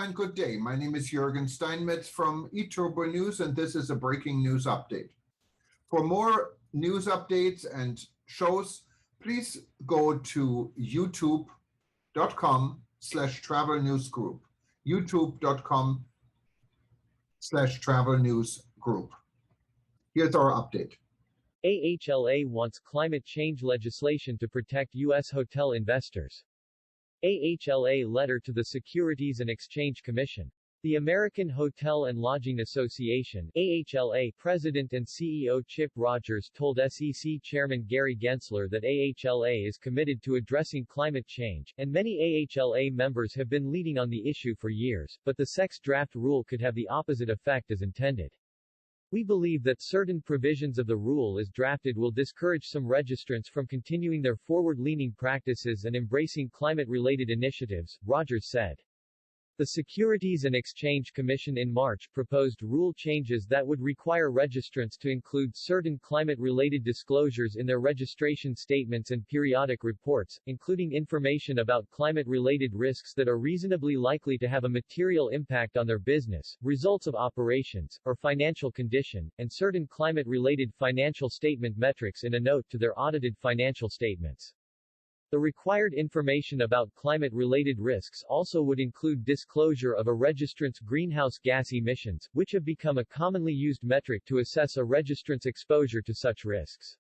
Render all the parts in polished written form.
and good day. My name is Jürgen Steinmetz from eTurboNews, and this is a breaking news update. For more news updates and shows, please go to youtube.com/travel news group. youtube.com/travel news group. Here's our update. AHLA wants climate change legislation to protect U.S. hotel investors. AHLA letter to the Securities and Exchange Commission. The American Hotel and Lodging Association (AHLA) President and CEO Chip Rogers told SEC Chairman Gary Gensler that AHLA is committed to addressing climate change, and many AHLA members have been leading on the issue for years, but the SEC's draft rule could have the opposite effect as intended. We believe that certain provisions of the rule as drafted will discourage some registrants from continuing their forward-leaning practices and embracing climate-related initiatives, Rogers said. The Securities and Exchange Commission in March proposed rule changes that would require registrants to include certain climate-related disclosures in their registration statements and periodic reports, including information about climate-related risks that are reasonably likely to have a material impact on their business, results of operations, or financial condition, and certain climate-related financial statement metrics in a note to their audited financial statements. The required information about climate-related risks also would include disclosure of a registrant's greenhouse gas emissions, which have become a commonly used metric to assess a registrant's exposure to such risks.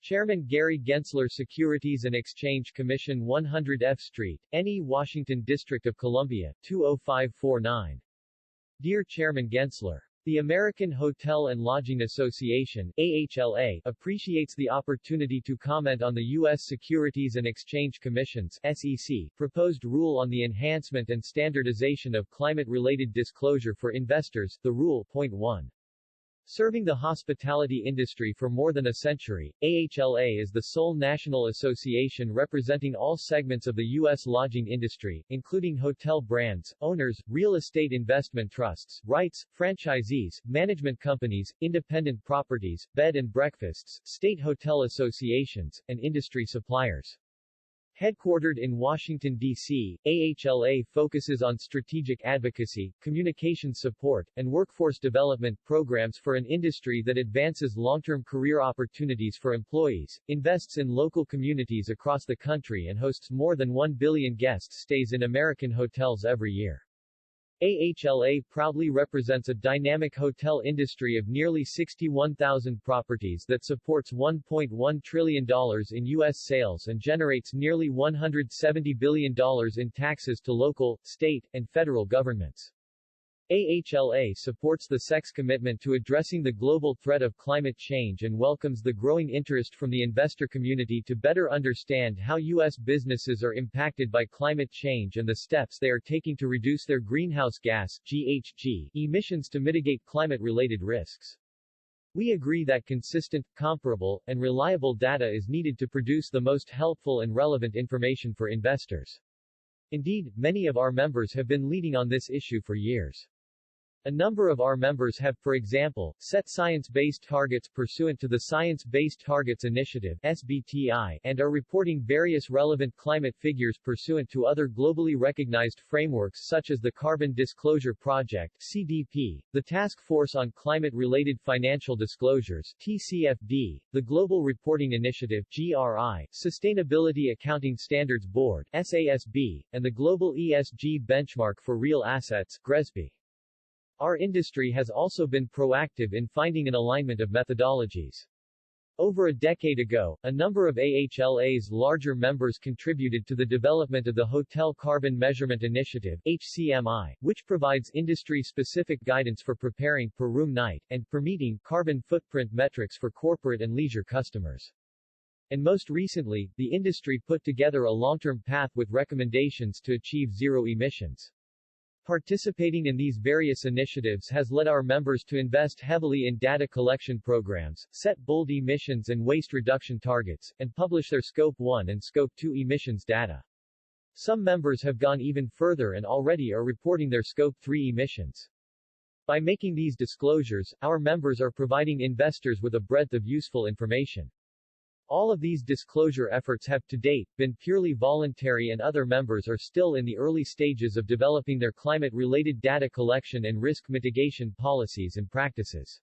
Chairman Gary Gensler, Securities and Exchange Commission, 100 F Street, NE, Washington, District of Columbia, 20549. Dear Chairman Gensler, the American Hotel and Lodging Association (AHLA) appreciates the opportunity to comment on the U.S. Securities and Exchange Commission's (SEC) proposed rule on the enhancement and standardization of climate-related disclosure for investors. The rule. Point 1. Serving the hospitality industry for more than a century, AHLA is the sole national association representing all segments of the U.S. lodging industry, including hotel brands, owners, real estate investment trusts, REITs, franchisees, management companies, independent properties, bed and breakfasts, state hotel associations, and industry suppliers. Headquartered in Washington, D.C., AHLA focuses on strategic advocacy, communication support, and workforce development programs for an industry that advances long-term career opportunities for employees, invests in local communities across the country, and hosts more than 1 billion guest stays in American hotels every year. AHLA proudly represents a dynamic hotel industry of nearly 61,000 properties that supports $1.1 trillion in U.S. sales and generates nearly $170 billion in taxes to local, state, and federal governments. AHLA supports the SEC's commitment to addressing the global threat of climate change and welcomes the growing interest from the investor community to better understand how U.S. businesses are impacted by climate change and the steps they are taking to reduce their greenhouse gas (GHG) emissions to mitigate climate-related risks. We agree that consistent, comparable, and reliable data is needed to produce the most helpful and relevant information for investors. Indeed, many of our members have been leading on this issue for years. A number of our members have, for example, set science-based targets pursuant to the Science Based Targets Initiative (SBTI) and are reporting various relevant climate figures pursuant to other globally recognized frameworks such as the Carbon Disclosure Project (CDP), the Task Force on Climate-Related Financial Disclosures (TCFD), the Global Reporting Initiative (GRI), Sustainability Accounting Standards Board (SASB), and the Global ESG Benchmark for Real Assets (GRESB). Our industry has also been proactive in finding an alignment of methodologies. Over a decade ago, a number of AHLA's larger members contributed to the development of the Hotel Carbon Measurement Initiative (HCMI), which provides industry-specific guidance for preparing per room night and per meeting carbon footprint metrics for corporate and leisure customers. And most recently, the industry put together a long-term path with recommendations to achieve zero emissions. Participating in these various initiatives has led our members to invest heavily in data collection programs, set bold emissions and waste reduction targets, and publish their Scope 1 and Scope 2 emissions data. Some members have gone even further and already are reporting their Scope 3 emissions. By making these disclosures, our members are providing investors with a breadth of useful information. All of these disclosure efforts have to date been purely voluntary, and other members are still in the early stages of developing their climate-related data collection and risk mitigation policies and practices.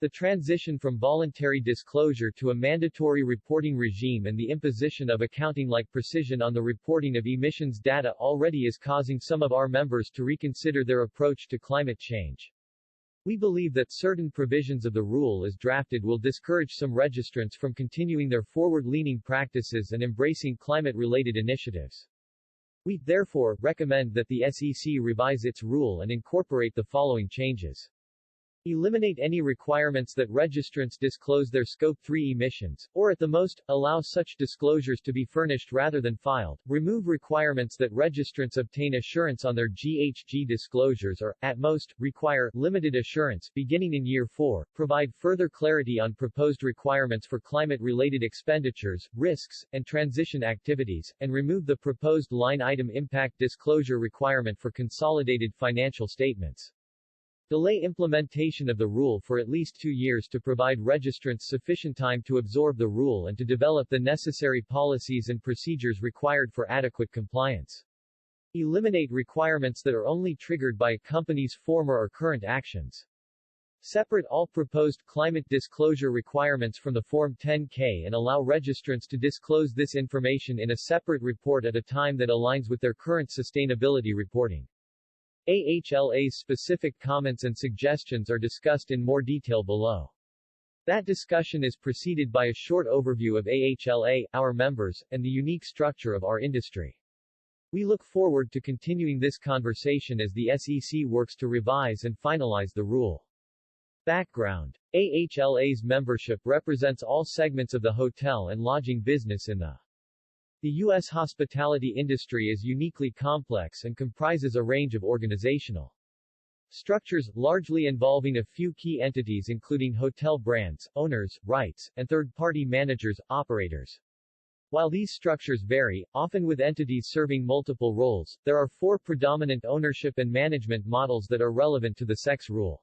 The transition from voluntary disclosure to a mandatory reporting regime and the imposition of accounting-like precision on the reporting of emissions data already is causing some of our members to reconsider their approach to climate change. We believe that certain provisions of the rule as drafted will discourage some registrants from continuing their forward-leaning practices and embracing climate-related initiatives. We, therefore, recommend that the SEC revise its rule and incorporate the following changes. Eliminate any requirements that registrants disclose their Scope 3 emissions, or at the most, allow such disclosures to be furnished rather than filed. Remove requirements that registrants obtain assurance on their GHG disclosures or, at most, require limited assurance beginning in Year 4. Provide further clarity on proposed requirements for climate-related expenditures, risks, and transition activities, and remove the proposed line-item impact disclosure requirement for consolidated financial statements. Delay implementation of the rule for at least 2 years to provide registrants sufficient time to absorb the rule and to develop the necessary policies and procedures required for adequate compliance. Eliminate requirements that are only triggered by a company's former or current actions. Separate all proposed climate disclosure requirements from the Form 10-K and allow registrants to disclose this information in a separate report at a time that aligns with their current sustainability reporting. AHLA's specific comments and suggestions are discussed in more detail below. That discussion is preceded by a short overview of AHLA, our members, and the unique structure of our industry. We look forward to continuing this conversation as the SEC works to revise and finalize the rule. Background. AHLA's membership represents all segments of the hotel and lodging business in the U.S. hospitality industry is uniquely complex and comprises a range of organizational structures, largely involving a few key entities including hotel brands, owners, rights, and third-party managers, operators. While these structures vary, often with entities serving multiple roles, there are 4 predominant ownership and management models that are relevant to the SEC's rule.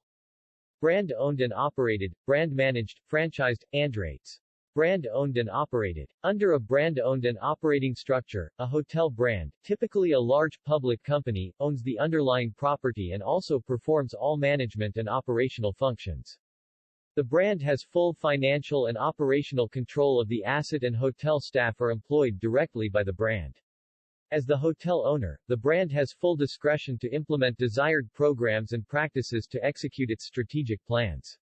Brand-owned and operated, brand-managed, franchised, and rates. Brand-owned and operated. Under a brand-owned and operating structure, a hotel brand, typically a large public company, owns the underlying property and also performs all management and operational functions. The brand has full financial and operational control of the asset, and hotel staff are employed directly by the brand. As the hotel owner, the brand has full discretion to implement desired programs and practices to execute its strategic plans.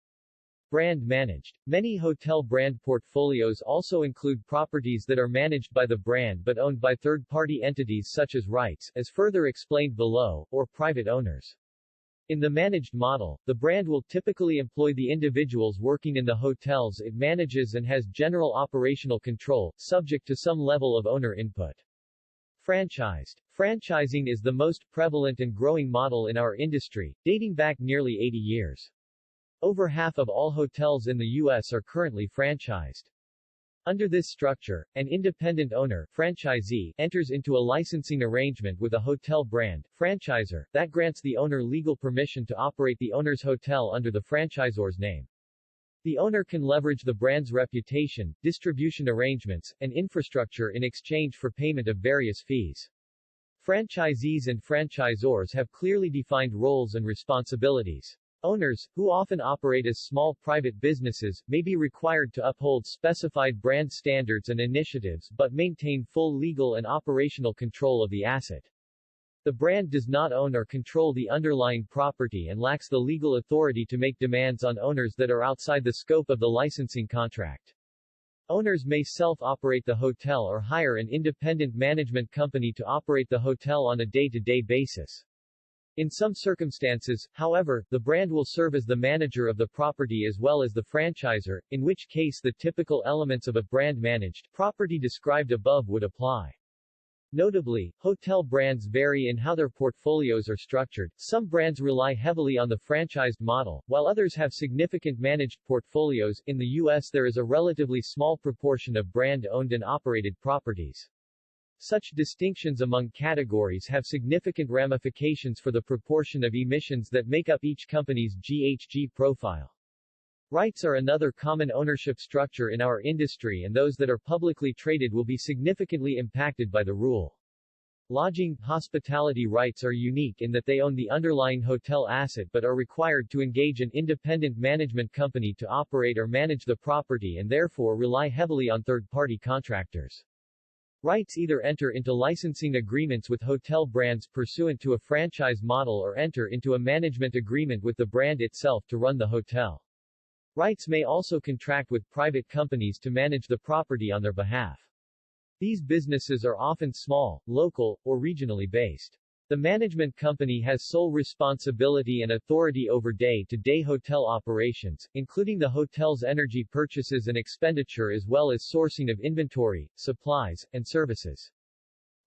Brand managed. Many hotel brand portfolios also include properties that are managed by the brand but owned by third-party entities such as rights, as further explained below, or private owners. In the managed model, the brand will typically employ the individuals working in the hotels it manages and has general operational control, subject to some level of owner input. Franchised. Franchising is the most prevalent and growing model in our industry, dating back nearly 80 years. Over half of all hotels in the U.S. are currently franchised. Under this structure, an independent owner, franchisee, enters into a licensing arrangement with a hotel brand, franchisor, that grants the owner legal permission to operate the owner's hotel under the franchisor's name. The owner can leverage the brand's reputation, distribution arrangements, and infrastructure in exchange for payment of various fees. Franchisees and franchisors have clearly defined roles and responsibilities. Owners, who often operate as small private businesses, may be required to uphold specified brand standards and initiatives but maintain full legal and operational control of the asset. The brand does not own or control the underlying property and lacks the legal authority to make demands on owners that are outside the scope of the licensing contract. Owners may self-operate the hotel or hire an independent management company to operate the hotel on a day-to-day basis. In some circumstances, however, the brand will serve as the manager of the property as well as the franchisor, in which case the typical elements of a brand-managed property described above would apply. Notably, hotel brands vary in how their portfolios are structured. Some brands rely heavily on the franchised model, while others have significant managed portfolios. In the U.S., there is a relatively small proportion of brand-owned and operated properties. Such distinctions among categories have significant ramifications for the proportion of emissions that make up each company's GHG profile. Rights are another common ownership structure in our industry, and those that are publicly traded will be significantly impacted by the rule. Lodging, hospitality rights are unique in that they own the underlying hotel asset but are required to engage an independent management company to operate or manage the property and therefore rely heavily on third-party contractors. Rights either enter into licensing agreements with hotel brands pursuant to a franchise model or enter into a management agreement with the brand itself to run the hotel. Rights may also contract with private companies to manage the property on their behalf. These businesses are often small, local, or regionally based. The management company has sole responsibility and authority over day-to-day hotel operations, including the hotel's energy purchases and expenditure as well as sourcing of inventory, supplies, and services.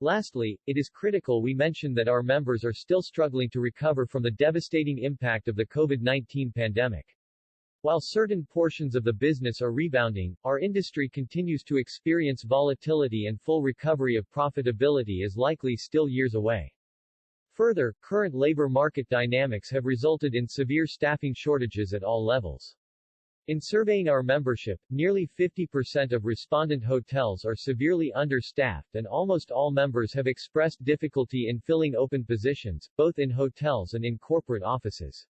Lastly, it is critical we mention that our members are still struggling to recover from the devastating impact of the COVID-19 pandemic. While certain portions of the business are rebounding, our industry continues to experience volatility and full recovery of profitability is likely still years away. Further, current labor market dynamics have resulted in severe staffing shortages at all levels. In surveying our membership, nearly 50% of respondent hotels are severely understaffed and almost all members have expressed difficulty in filling open positions, both in hotels and in corporate offices.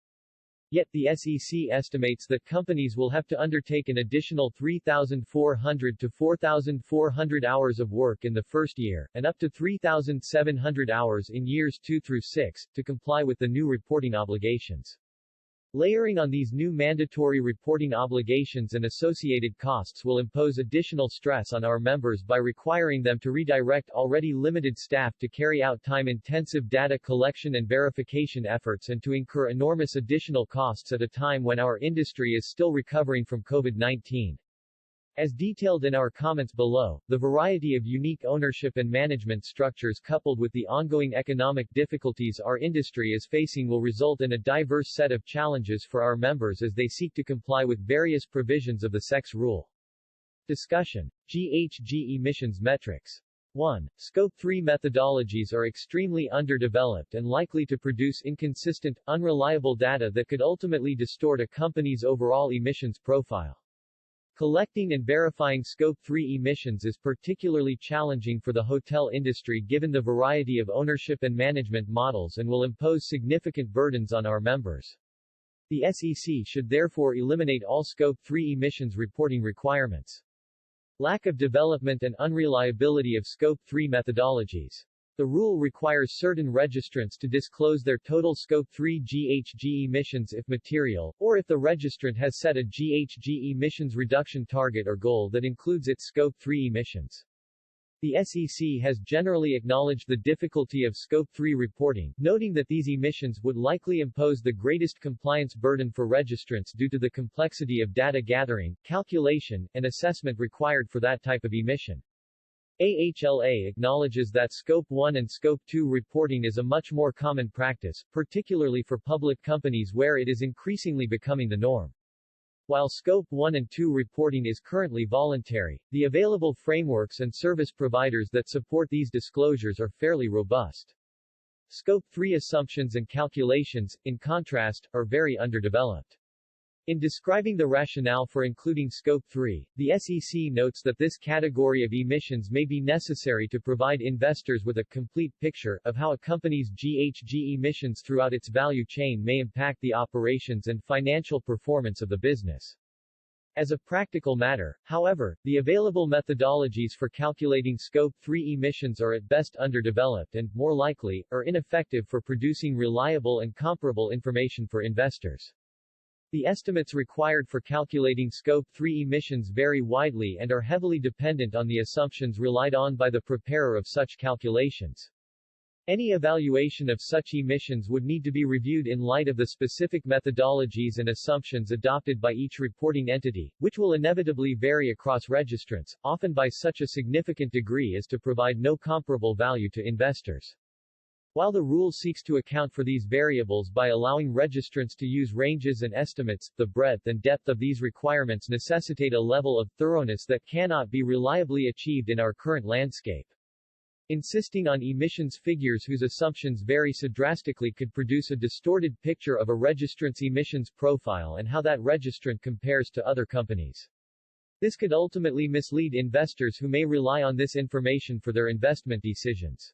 Yet the SEC estimates that companies will have to undertake an additional 3,400 to 4,400 hours of work in the first year, and up to 3,700 hours in years 2 through 6, to comply with the new reporting obligations. Layering on these new mandatory reporting obligations and associated costs will impose additional stress on our members by requiring them to redirect already limited staff to carry out time-intensive data collection and verification efforts and to incur enormous additional costs at a time when our industry is still recovering from COVID-19. As detailed in our comments below, the variety of unique ownership and management structures coupled with the ongoing economic difficulties our industry is facing will result in a diverse set of challenges for our members as they seek to comply with various provisions of the SEC's rule. Discussion. GHG emissions metrics. 1. Scope 3 methodologies are extremely underdeveloped and likely to produce inconsistent, unreliable data that could ultimately distort a company's overall emissions profile. Collecting and verifying Scope 3 emissions is particularly challenging for the hotel industry given the variety of ownership and management models and will impose significant burdens on our members. The SEC should therefore eliminate all Scope 3 emissions reporting requirements. Lack of development and unreliability of Scope 3 methodologies. The rule requires certain registrants to disclose their total Scope 3 GHG emissions if material, or if the registrant has set a GHG emissions reduction target or goal that includes its Scope 3 emissions. The SEC has generally acknowledged the difficulty of Scope 3 reporting, noting that these emissions would likely impose the greatest compliance burden for registrants due to the complexity of data gathering, calculation, and assessment required for that type of emission. AHLA acknowledges that Scope 1 and Scope 2 reporting is a much more common practice, particularly for public companies where it is increasingly becoming the norm. While Scope 1 and 2 reporting is currently voluntary, the available frameworks and service providers that support these disclosures are fairly robust. Scope 3 assumptions and calculations, in contrast, are very underdeveloped. In describing the rationale for including Scope 3, the SEC notes that this category of emissions may be necessary to provide investors with a complete picture of how a company's GHG emissions throughout its value chain may impact the operations and financial performance of the business. As a practical matter, however, the available methodologies for calculating Scope 3 emissions are at best underdeveloped and, more likely, are ineffective for producing reliable and comparable information for investors. The estimates required for calculating Scope 3 emissions vary widely and are heavily dependent on the assumptions relied on by the preparer of such calculations. Any evaluation of such emissions would need to be reviewed in light of the specific methodologies and assumptions adopted by each reporting entity, which will inevitably vary across registrants, often by such a significant degree as to provide no comparable value to investors. While the rule seeks to account for these variables by allowing registrants to use ranges and estimates, the breadth and depth of these requirements necessitate a level of thoroughness that cannot be reliably achieved in our current landscape. Insisting on emissions figures whose assumptions vary so drastically could produce a distorted picture of a registrant's emissions profile and how that registrant compares to other companies. This could ultimately mislead investors who may rely on this information for their investment decisions.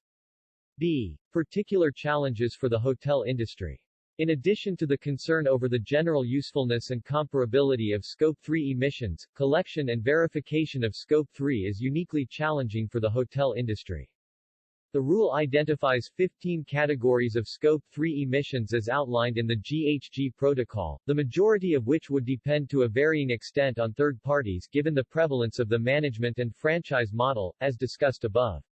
B. Particular challenges for the hotel industry. In addition to the concern over the general usefulness and comparability of Scope 3 emissions, collection and verification of Scope 3 is uniquely challenging for the hotel industry. The rule identifies 15 categories of Scope 3 emissions as outlined in the GHG Protocol, the majority of which would depend to a varying extent on third parties given the prevalence of the management and franchise model, as discussed above.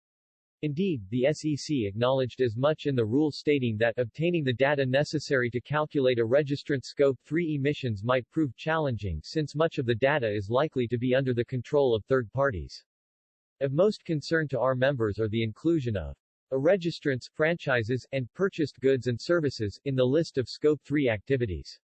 Indeed, the SEC acknowledged as much in the rule, stating that obtaining the data necessary to calculate a registrant's Scope 3 emissions might prove challenging since much of the data is likely to be under the control of third parties. Of most concern to our members are the inclusion of registrants, franchises, and purchased goods and services in the list of Scope 3 activities.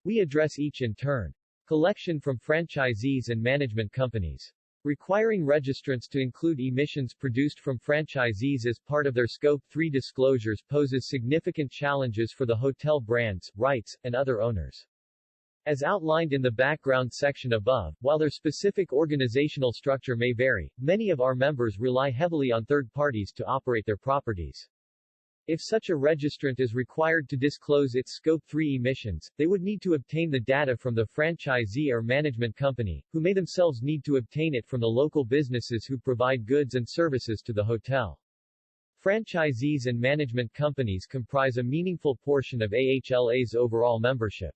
We address each in turn. Collection from franchisees and management companies. Requiring registrants to include emissions produced from franchisees as part of their Scope 3 disclosures poses significant challenges for the hotel brands, rights, and other owners. As outlined in the background section above, while their specific organizational structure may vary, many of our members rely heavily on third parties to operate their properties. If such a registrant is required to disclose its Scope 3 emissions, they would need to obtain the data from the franchisee or management company, who may themselves need to obtain it from the local businesses who provide goods and services to the hotel. Franchisees and management companies comprise a meaningful portion of AHLA's overall membership.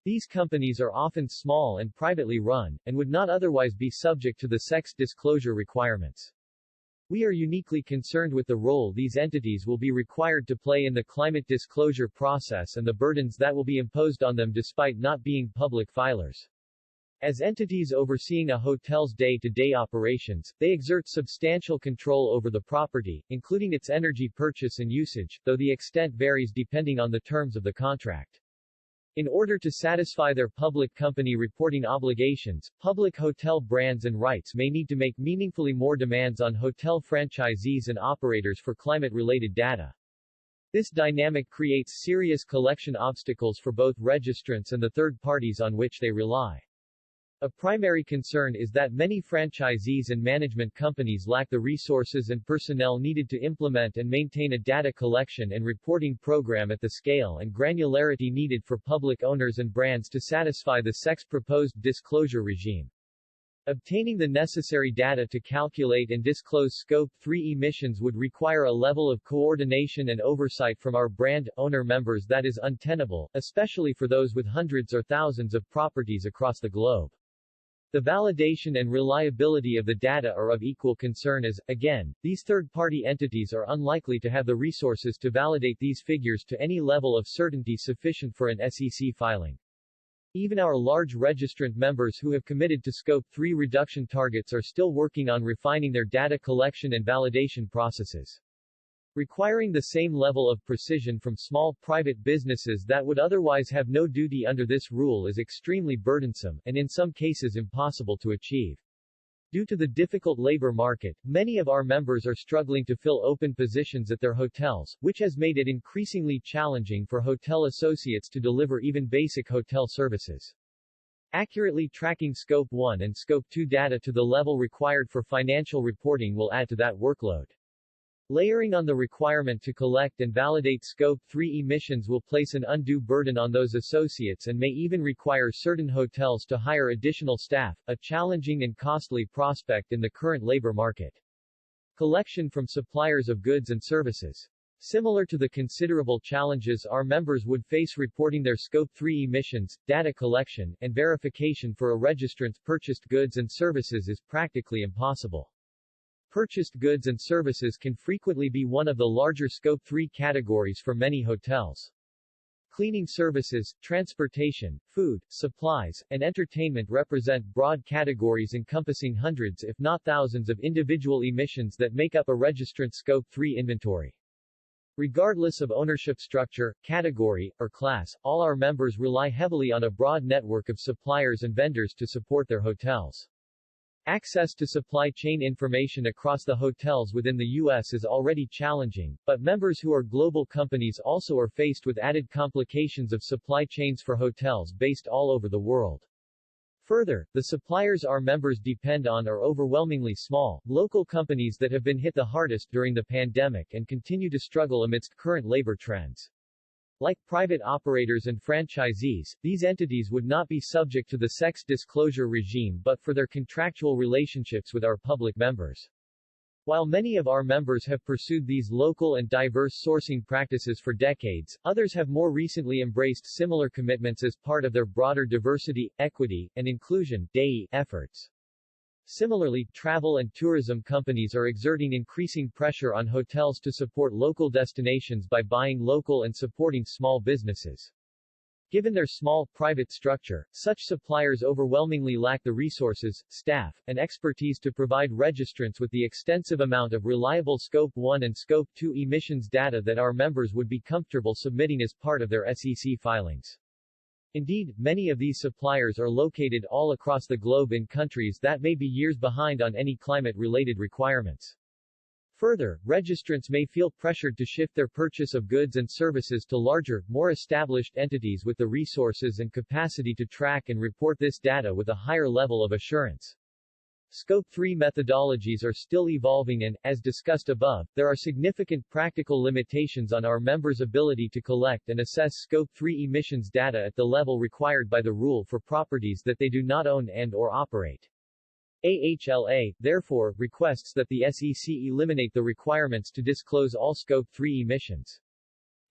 These companies are often small and privately run, and would not otherwise be subject to the sex disclosure requirements. We are uniquely concerned with the role these entities will be required to play in the climate disclosure process and the burdens that will be imposed on them despite not being public filers. As entities overseeing a hotel's day-to-day operations, they exert substantial control over the property, including its energy purchase and usage, though the extent varies depending on the terms of the contract. In order to satisfy their public company reporting obligations, public hotel brands and rights may need to make meaningfully more demands on hotel franchisees and operators for climate-related data. This dynamic creates serious collection obstacles for both registrants and the third parties on which they rely. A primary concern is that many franchisees and management companies lack the resources and personnel needed to implement and maintain a data collection and reporting program at the scale and granularity needed for public owners and brands to satisfy the SEC's proposed disclosure regime. Obtaining the necessary data to calculate and disclose Scope 3 emissions would require a level of coordination and oversight from our brand owner members that is untenable, especially for those with hundreds or thousands of properties across the globe. The validation and reliability of the data are of equal concern as, again, these third-party entities are unlikely to have the resources to validate these figures to any level of certainty sufficient for an SEC filing. Even our large registrant members who have committed to Scope 3 reduction targets are still working on refining their data collection and validation processes. Requiring the same level of precision from small private businesses that would otherwise have no duty under this rule is extremely burdensome, and in some cases impossible to achieve. Due to the difficult labor market, many of our members are struggling to fill open positions at their hotels, which has made it increasingly challenging for hotel associates to deliver even basic hotel services. Accurately tracking Scope 1 and Scope 2 data to the level required for financial reporting will add to that workload. Layering on the requirement to collect and validate Scope 3 emissions will place an undue burden on those associates and may even require certain hotels to hire additional staff, a challenging and costly prospect in the current labor market. Collection from suppliers of goods and services. Similar to the considerable challenges our members would face reporting their Scope 3 emissions, data collection, and verification for a registrant's purchased goods and services is practically impossible. Purchased goods and services can frequently be one of the larger Scope 3 categories for many hotels. Cleaning services, transportation, food, supplies, and entertainment represent broad categories encompassing hundreds if not thousands of individual emissions that make up a registrant's Scope 3 inventory. Regardless of ownership structure, category, or class, all our members rely heavily on a broad network of suppliers and vendors to support their hotels. Access to supply chain information across the hotels within the U.S. is already challenging, but members who are global companies also are faced with added complications of supply chains for hotels based all over the world. Further, the suppliers our members depend on are overwhelmingly small, local companies that have been hit the hardest during the pandemic and continue to struggle amidst current labor trends. Like private operators and franchisees, these entities would not be subject to the sex disclosure regime but for their contractual relationships with our public members. While many of our members have pursued these local and diverse sourcing practices for decades, others have more recently embraced similar commitments as part of their broader diversity, equity, and inclusion (DEI) efforts. Similarly, travel and tourism companies are exerting increasing pressure on hotels to support local destinations by buying local and supporting small businesses. Given their small, private structure, such suppliers overwhelmingly lack the resources, staff, and expertise to provide Registrance with the extensive amount of reliable Scope 1 and Scope 2 emissions data that our members would be comfortable submitting as part of their SEC filings. Indeed, many of these suppliers are located all across the globe in countries that may be years behind on any climate-related requirements. Further, Registrants may feel pressured to shift their purchase of goods and services to larger, more established entities with the resources and capacity to track and report this data with a higher level of assurance. Scope 3 methodologies are still evolving and, as discussed above, there are significant practical limitations on our members' ability to collect and assess Scope 3 emissions data at the level required by the rule for properties that they do not own and/or operate. AHLA, therefore, requests that the SEC eliminate the requirements to disclose all Scope 3 emissions.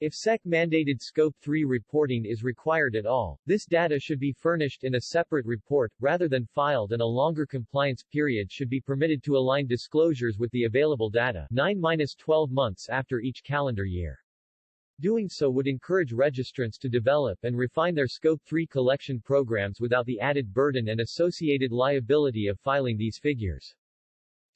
If SEC-mandated Scope 3 reporting is required at all, this data should be furnished in a separate report, rather than filed, and a longer compliance period should be permitted to align disclosures with the available data 9-12 months after each calendar year. Doing so would encourage registrants to develop and refine their Scope 3 collection programs without the added burden and associated liability of filing these figures.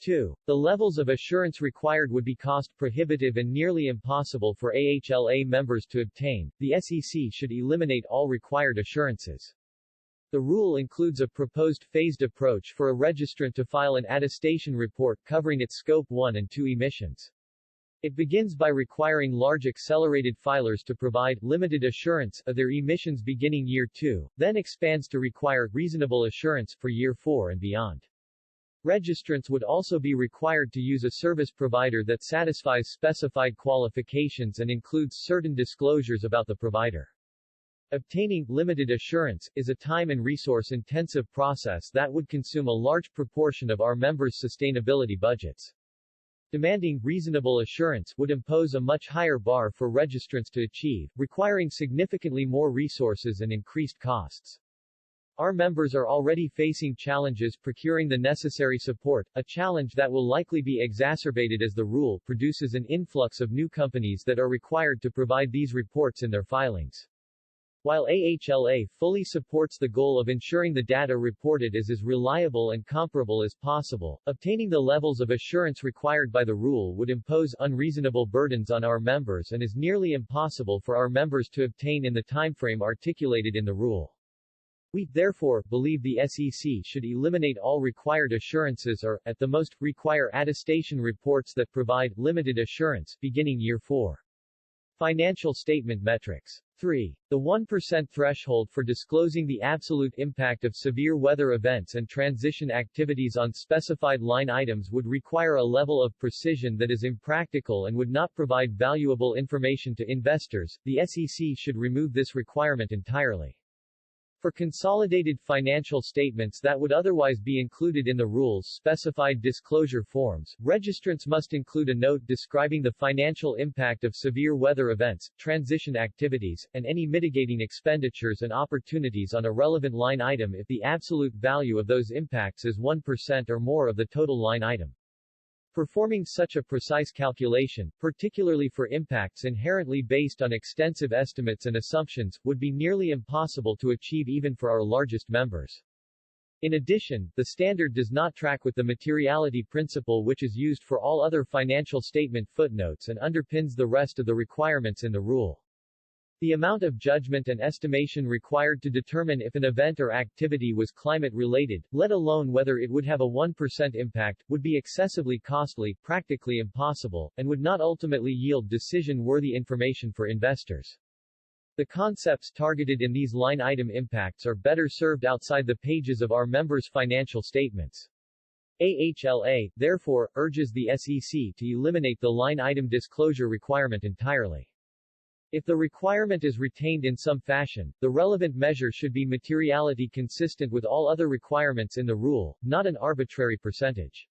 2. The levels of assurance required would be cost-prohibitive and nearly impossible for AHLA members to obtain. The SEC should eliminate all required assurances. The rule includes a proposed phased approach for a registrant to file an attestation report covering its Scope 1 and 2 emissions. It begins by requiring large accelerated filers to provide limited assurance of their emissions beginning year 2, then expands to require reasonable assurance for year 4 and beyond. Registrants would also be required to use a service provider that satisfies specified qualifications and includes certain disclosures about the provider. Obtaining limited assurance is a time and resource-intensive process that would consume a large proportion of our members' sustainability budgets. Demanding reasonable assurance would impose a much higher bar for registrants to achieve, requiring significantly more resources and increased costs. Our members are already facing challenges procuring the necessary support, a challenge that will likely be exacerbated as the rule produces an influx of new companies that are required to provide these reports in their filings. While AHLA fully supports the goal of ensuring the data reported is as reliable and comparable as possible, obtaining the levels of assurance required by the rule would impose unreasonable burdens on our members and is nearly impossible for our members to obtain in the timeframe articulated in the rule. We, therefore, believe the SEC should eliminate all required assurances or, at the most, require attestation reports that provide limited assurance beginning year 4. Financial statement metrics. 3. The 1% threshold for disclosing the absolute impact of severe weather events and transition activities on specified line items would require a level of precision that is impractical and would not provide valuable information to investors. The SEC should remove this requirement entirely. For consolidated financial statements that would otherwise be included in the rule's specified disclosure forms, registrants must include a note describing the financial impact of severe weather events, transition activities, and any mitigating expenditures and opportunities on a relevant line item if the absolute value of those impacts is 1% or more of the total line item. Performing such a precise calculation, particularly for impacts inherently based on extensive estimates and assumptions, would be nearly impossible to achieve even for our largest members. In addition, the standard does not track with the materiality principle which is used for all other financial statement footnotes and underpins the rest of the requirements in the rule. The amount of judgment and estimation required to determine if an event or activity was climate-related, let alone whether it would have a 1% impact, would be excessively costly, practically impossible, and would not ultimately yield decision-worthy information for investors. The concepts targeted in these line item impacts are better served outside the pages of our members' financial statements. AHLA, therefore, urges the SEC to eliminate the line item disclosure requirement entirely. If the requirement is retained in some fashion, the relevant measure should be materiality consistent with all other requirements in the rule, not an arbitrary percentage.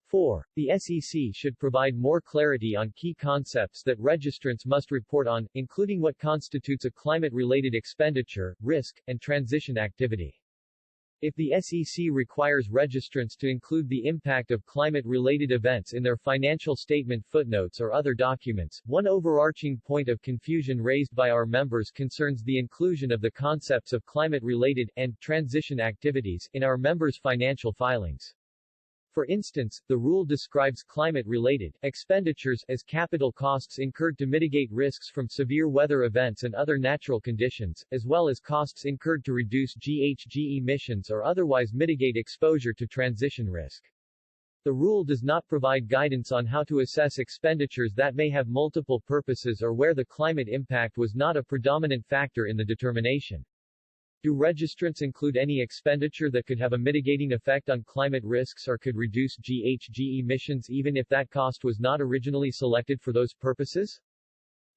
4. The SEC should provide more clarity on key concepts that registrants must report on, including what constitutes a climate-related expenditure, risk, and transition activity. If the SEC requires registrants to include the impact of climate-related events in their financial statement footnotes or other documents, one overarching point of confusion raised by our members concerns the inclusion of the concepts of climate-related and transition activities in our members' financial filings. For instance, the rule describes climate-related expenditures as capital costs incurred to mitigate risks from severe weather events and other natural conditions, as well as costs incurred to reduce GHG emissions or otherwise mitigate exposure to transition risk. The rule does not provide guidance on how to assess expenditures that may have multiple purposes or where the climate impact was not a predominant factor in the determination. Do registrants include any expenditure that could have a mitigating effect on climate risks or could reduce GHG emissions even if that cost was not originally selected for those purposes?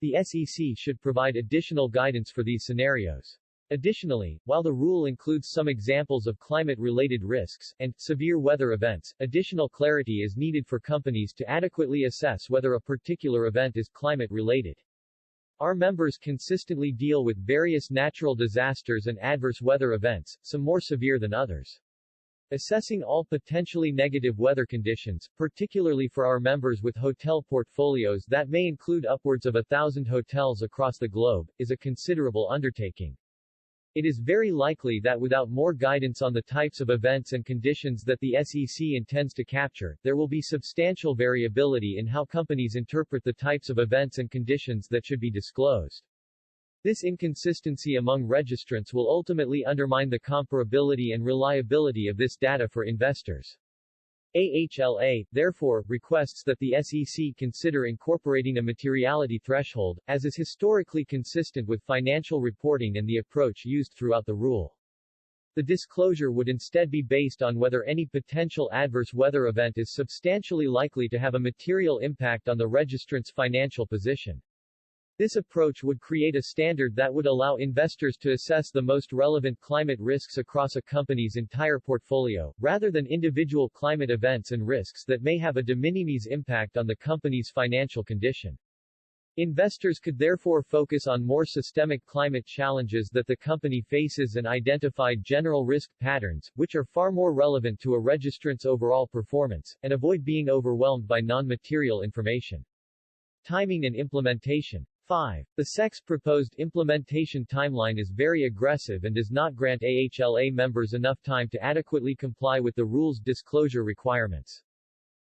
The SEC should provide additional guidance for these scenarios. Additionally, while the rule includes some examples of climate-related risks and severe weather events, additional clarity is needed for companies to adequately assess whether a particular event is climate-related. Our members consistently deal with various natural disasters and adverse weather events, some more severe than others. Assessing all potentially negative weather conditions, particularly for our members with hotel portfolios that may include upwards of 1,000 hotels across the globe, is a considerable undertaking. It is very likely that without more guidance on the types of events and conditions that the SEC intends to capture, there will be substantial variability in how companies interpret the types of events and conditions that should be disclosed. This inconsistency among registrants will ultimately undermine the comparability and reliability of this data for investors. AHLA, therefore, requests that the SEC consider incorporating a materiality threshold, as is historically consistent with financial reporting and the approach used throughout the rule. The disclosure would instead be based on whether any potential adverse weather event is substantially likely to have a material impact on the registrant's financial position. This approach would create a standard that would allow investors to assess the most relevant climate risks across a company's entire portfolio, rather than individual climate events and risks that may have a de minimis impact on the company's financial condition. Investors could therefore focus on more systemic climate challenges that the company faces and identify general risk patterns, which are far more relevant to a registrant's overall performance, and avoid being overwhelmed by non-material information. Timing and implementation. 5. The SEC's proposed implementation timeline is very aggressive and does not grant AHLA members enough time to adequately comply with the rule's disclosure requirements.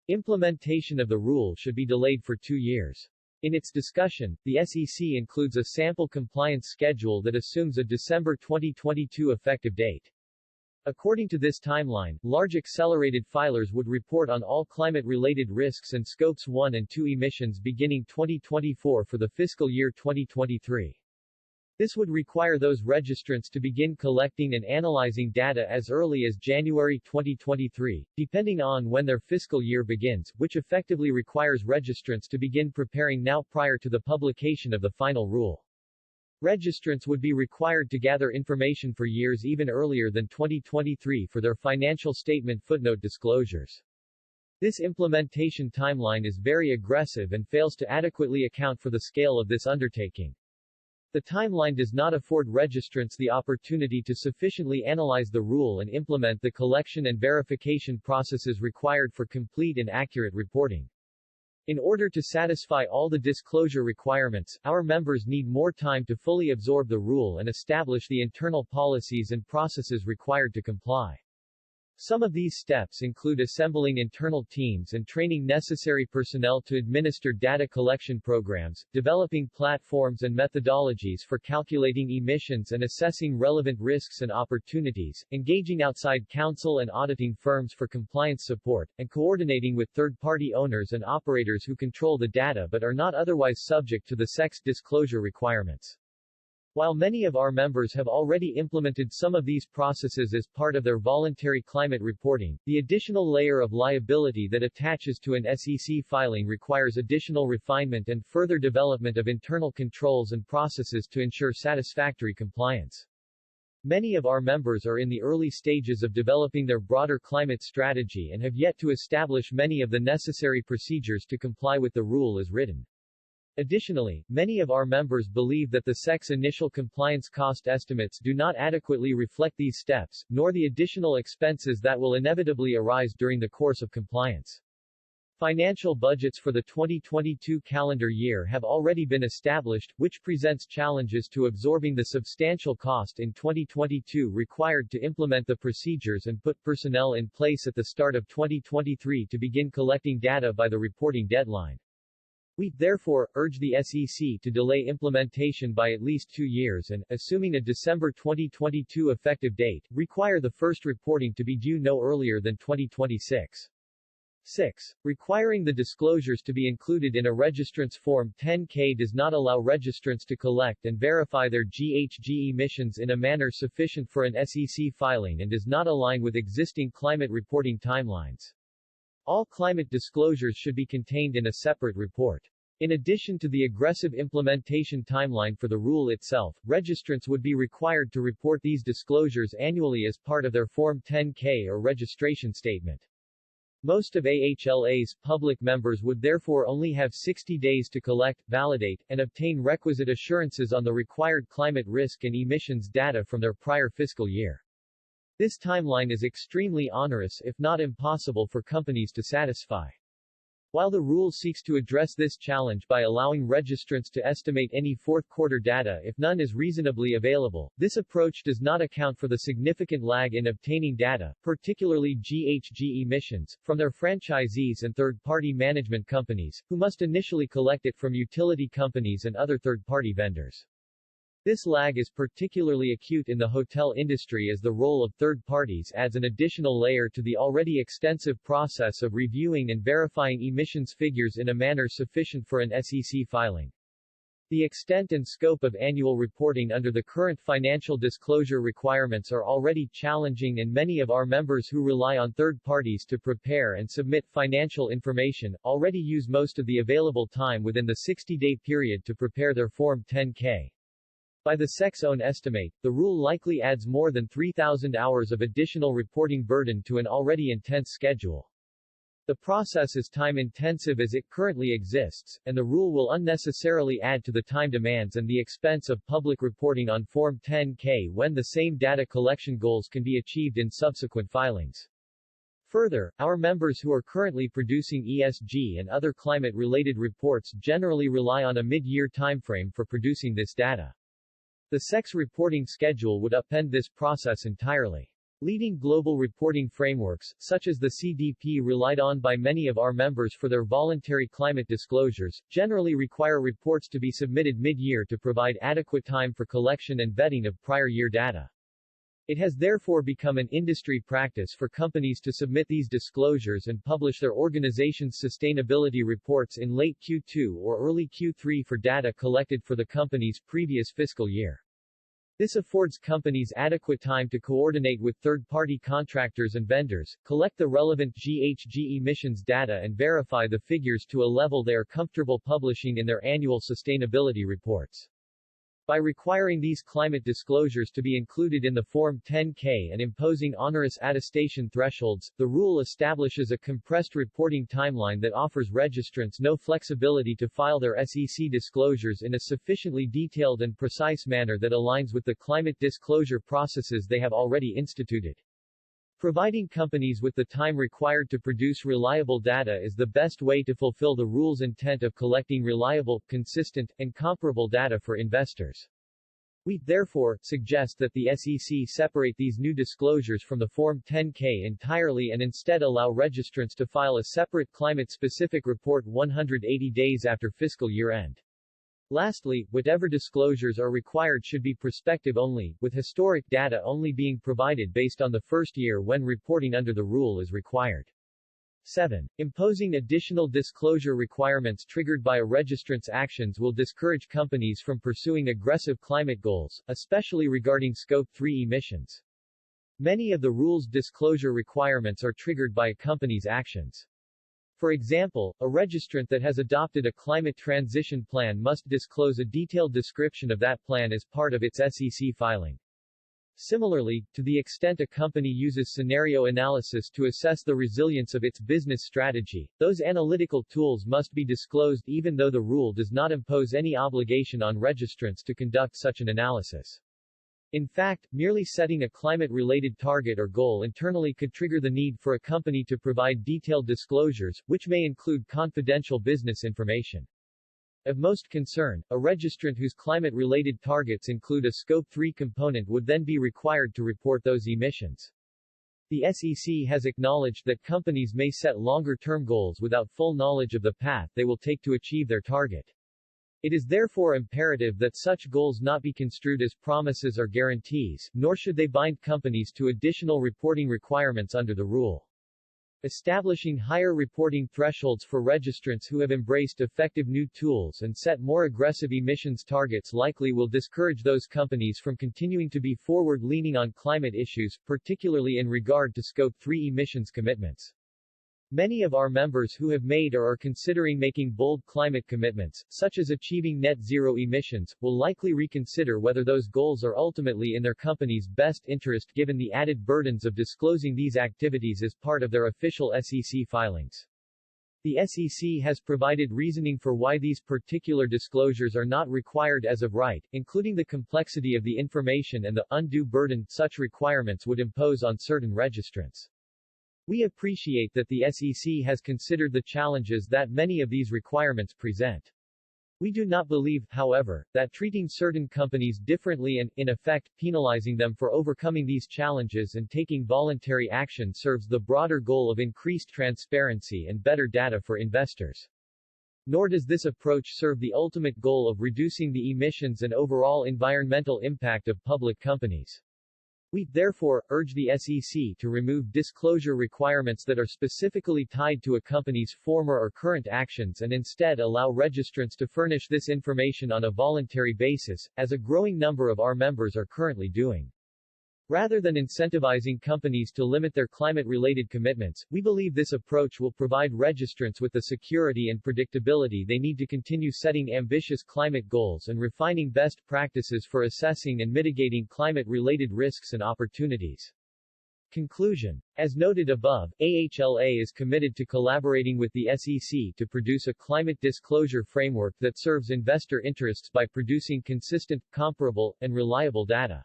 Implementation of the rule should be delayed for 2 years. In its discussion, the SEC includes a sample compliance schedule that assumes a December 2022 effective date. According to this timeline, large accelerated filers would report on all climate-related risks and Scopes 1 and 2 emissions beginning 2024 for the fiscal year 2023. This would require those registrants to begin collecting and analyzing data as early as January 2023, depending on when their fiscal year begins, which effectively requires registrants to begin preparing now prior to the publication of the final rule. Registrants would be required to gather information for years even earlier than 2023 for their financial statement footnote disclosures. This implementation timeline is very aggressive and fails to adequately account for the scale of this undertaking. The timeline does not afford registrants the opportunity to sufficiently analyze the rule and implement the collection and verification processes required for complete and accurate reporting. In order to satisfy all the disclosure requirements, our members need more time to fully absorb the rule and establish the internal policies and processes required to comply. Some of these steps include assembling internal teams and training necessary personnel to administer data collection programs, developing platforms and methodologies for calculating emissions and assessing relevant risks and opportunities, engaging outside counsel and auditing firms for compliance support, and coordinating with third-party owners and operators who control the data but are not otherwise subject to the SEC's disclosure requirements. While many of our members have already implemented some of these processes as part of their voluntary climate reporting, the additional layer of liability that attaches to an SEC filing requires additional refinement and further development of internal controls and processes to ensure satisfactory compliance. Many of our members are in the early stages of developing their broader climate strategy and have yet to establish many of the necessary procedures to comply with the rule as written. Additionally, many of our members believe that the SEC's initial compliance cost estimates do not adequately reflect these steps, nor the additional expenses that will inevitably arise during the course of compliance. Financial budgets for the 2022 calendar year have already been established, which presents challenges to absorbing the substantial cost in 2022 required to implement the procedures and put personnel in place at the start of 2023 to begin collecting data by the reporting deadline. We, therefore, urge the SEC to delay implementation by at least 2 years and, assuming a December 2022 effective date, require the first reporting to be due no earlier than 2026. 6. Requiring the disclosures to be included in a Registrance Form 10-K does not allow registrants to collect and verify their GHG emissions in a manner sufficient for an SEC filing and does not align with existing climate reporting timelines. All climate disclosures should be contained in a separate report. In addition to the aggressive implementation timeline for the rule itself, registrants would be required to report these disclosures annually as part of their Form 10-K or registration statement. Most of AHLA's public members would therefore only have 60 days to collect, validate, and obtain requisite assurances on the required climate risk and emissions data from their prior fiscal year. This timeline is extremely onerous, if not impossible, for companies to satisfy. While the rule seeks to address this challenge by allowing registrants to estimate any fourth-quarter data if none is reasonably available, this approach does not account for the significant lag in obtaining data, particularly GHG emissions, from their franchisees and third-party management companies, who must initially collect it from utility companies and other third-party vendors. This lag is particularly acute in the hotel industry as the role of third parties adds an additional layer to the already extensive process of reviewing and verifying emissions figures in a manner sufficient for an SEC filing. The extent and scope of annual reporting under the current financial disclosure requirements are already challenging, and many of our members who rely on third parties to prepare and submit financial information already use most of the available time within the 60-day period to prepare their Form 10-K. By the SEC's own estimate, the rule likely adds more than 3,000 hours of additional reporting burden to an already intense schedule. The process is time-intensive as it currently exists, and the rule will unnecessarily add to the time demands and the expense of public reporting on Form 10-K when the same data collection goals can be achieved in subsequent filings. Further, our members who are currently producing ESG and other climate-related reports generally rely on a mid-year timeframe for producing this data. The SEC's reporting schedule would upend this process entirely. Leading global reporting frameworks, such as the CDP relied on by many of our members for their voluntary climate disclosures, generally require reports to be submitted mid-year to provide adequate time for collection and vetting of prior year data. It has therefore become an industry practice for companies to submit these disclosures and publish their organization's sustainability reports in late Q2 or early Q3 for data collected for the company's previous fiscal year. This affords companies adequate time to coordinate with third-party contractors and vendors, collect the relevant GHG emissions data and verify the figures to a level they are comfortable publishing in their annual sustainability reports. By requiring these climate disclosures to be included in the Form 10-K and imposing onerous attestation thresholds, the rule establishes a compressed reporting timeline that offers registrants no flexibility to file their SEC disclosures in a sufficiently detailed and precise manner that aligns with the climate disclosure processes they have already instituted. Providing companies with the time required to produce reliable data is the best way to fulfill the rule's intent of collecting reliable, consistent, and comparable data for investors. We, therefore, suggest that the SEC separate these new disclosures from the Form 10-K entirely and instead allow registrants to file a separate climate-specific report 180 days after fiscal year-end. Lastly, whatever disclosures are required should be prospective only, with historic data only being provided based on the first year when reporting under the rule is required. 7. Imposing additional disclosure requirements triggered by a registrant's actions will discourage companies from pursuing aggressive climate goals, especially regarding Scope 3 emissions. Many of the rule's disclosure requirements are triggered by a company's actions. For example, a registrant that has adopted a climate transition plan must disclose a detailed description of that plan as part of its SEC filing. Similarly, to the extent a company uses scenario analysis to assess the resilience of its business strategy, those analytical tools must be disclosed even though the rule does not impose any obligation on registrants to conduct such an analysis. In fact, merely setting a climate-related target or goal internally could trigger the need for a company to provide detailed disclosures, which may include confidential business information. Of most concern, a registrant whose climate-related targets include a Scope 3 component would then be required to report those emissions. The SEC has acknowledged that companies may set longer-term goals without full knowledge of the path they will take to achieve their target. It is therefore imperative that such goals not be construed as promises or guarantees, nor should they bind companies to additional reporting requirements under the rule. Establishing higher reporting thresholds for registrants who have embraced effective new tools and set more aggressive emissions targets likely will discourage those companies from continuing to be forward-leaning on climate issues, particularly in regard to Scope 3 emissions commitments. Many of our members who have made or are considering making bold climate commitments, such as achieving net zero emissions, will likely reconsider whether those goals are ultimately in their company's best interest given the added burdens of disclosing these activities as part of their official SEC filings. The SEC has provided reasoning for why these particular disclosures are not required as of right, including the complexity of the information and the undue burden such requirements would impose on certain registrants. We appreciate that the SEC has considered the challenges that many of these requirements present. We do not believe, however, that treating certain companies differently and, in effect, penalizing them for overcoming these challenges and taking voluntary action serves the broader goal of increased transparency and better data for investors. Nor does this approach serve the ultimate goal of reducing the emissions and overall environmental impact of public companies. We, therefore, urge the SEC to remove disclosure requirements that are specifically tied to a company's former or current actions and instead allow registrants to furnish this information on a voluntary basis, as a growing number of our members are currently doing. Rather than incentivizing companies to limit their climate-related commitments, we believe this approach will provide registrants with the security and predictability they need to continue setting ambitious climate goals and refining best practices for assessing and mitigating climate-related risks and opportunities. Conclusion. As noted above, AHLA is committed to collaborating with the SEC to produce a climate disclosure framework that serves investor interests by producing consistent, comparable, and reliable data.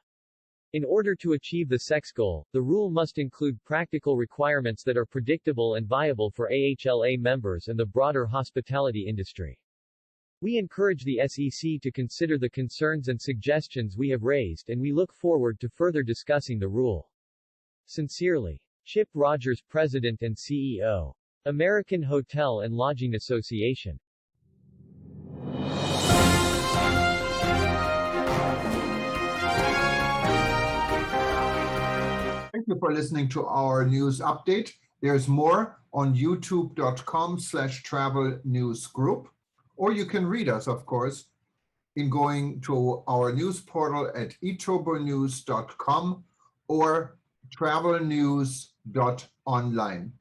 In order to achieve the SEC goal, the rule must include practical requirements that are predictable and viable for AHLA members and the broader hospitality industry. We encourage the SEC to consider the concerns and suggestions we have raised and we look forward to further discussing the rule. Sincerely. Chip Rogers, President and CEO. American Hotel and Lodging Association. Thank you for listening to our news update. There's more on youtube.com/travel news group, or you can read us, of course, in going to our news portal at eTurboNews.com or travelnews.online.